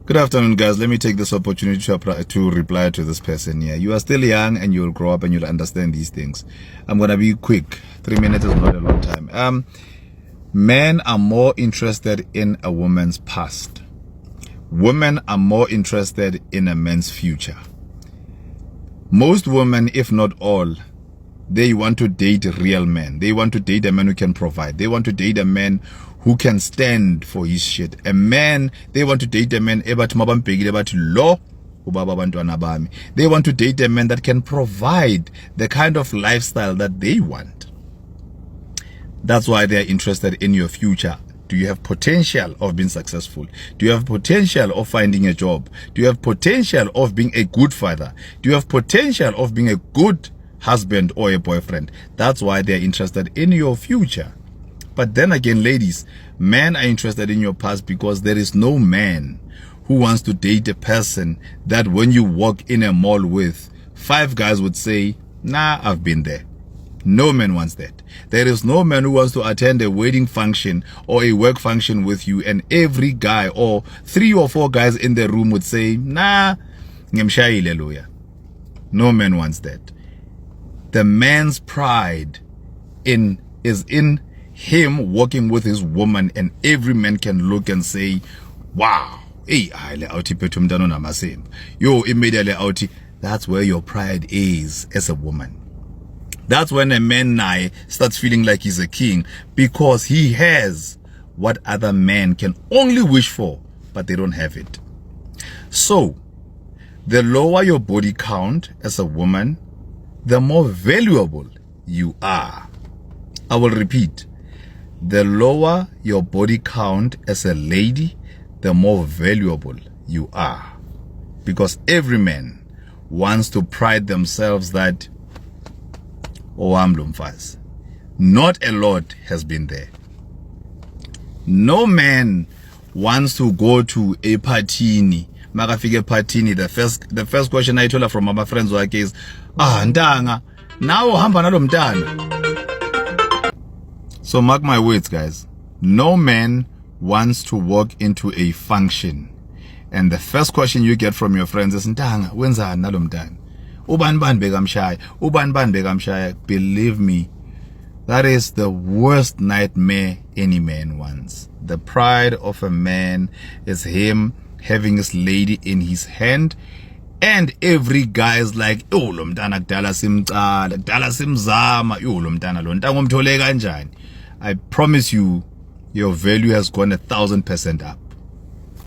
Good afternoon, guys. Let me take this opportunity to reply to this person here. You are still young and you'll grow up and you'll understand these things. I'm going to be quick. 3 minutes is not a long time. Men are more interested in a woman's past. Women are more interested in a man's future. Most women, if not all, they want to date real men. They want to date a man who can provide. They want to date a man who can stand for his shit. They want to date a man they want to date a man that can provide the kind of lifestyle that they want. That's why they're interested in your future. Do you have potential of being successful? Do you have potential of finding a job? Do you have potential of being a good father? Do you have potential of being a good husband or a boyfriend? That's why they're interested in your future. But then again, ladies, men are interested in your past because there is no man who wants to date a person that when you walk in a mall with, 5 guys would say, nah, I've been there. No man wants that. There is no man who wants to attend a wedding function or a work function with you and every guy or 3 or 4 guys in the room would say, nah, ngemshayile loya. No man wants that. The man's pride is in him walking with his woman, and every man can look and say, wow, hey, yo, immediately out. That's where your pride is as a woman. That's when a man starts feeling like he's a king, because he has what other men can only wish for, but they don't have it. So, the lower your body count as a woman, the more valuable you are. I will repeat. The lower your body count as a lady, the more valuable you are. Because every man wants to pride themselves that, oh, I'm lumfaz. Not a lot has been there. No man wants to go to a partini. Makafike partini. The first question I told her from my friends is, ndanga, now hamba nalo mntana. So mark my words, guys. No man wants to walk into a function and the first question you get from your friends is, Ntanga, wenzani nalo mntana? Ubani bani bekamshaya? Ubani bani bekamshaya? Believe me, that is the worst nightmare any man wants. The pride of a man is him having his lady in his hand, and every guy is like, oh, lo mntana kudala simcala, kudala simzama, yo lo mntana lo ntanga umthole kanjani? I promise you, your value has gone 1,000% up.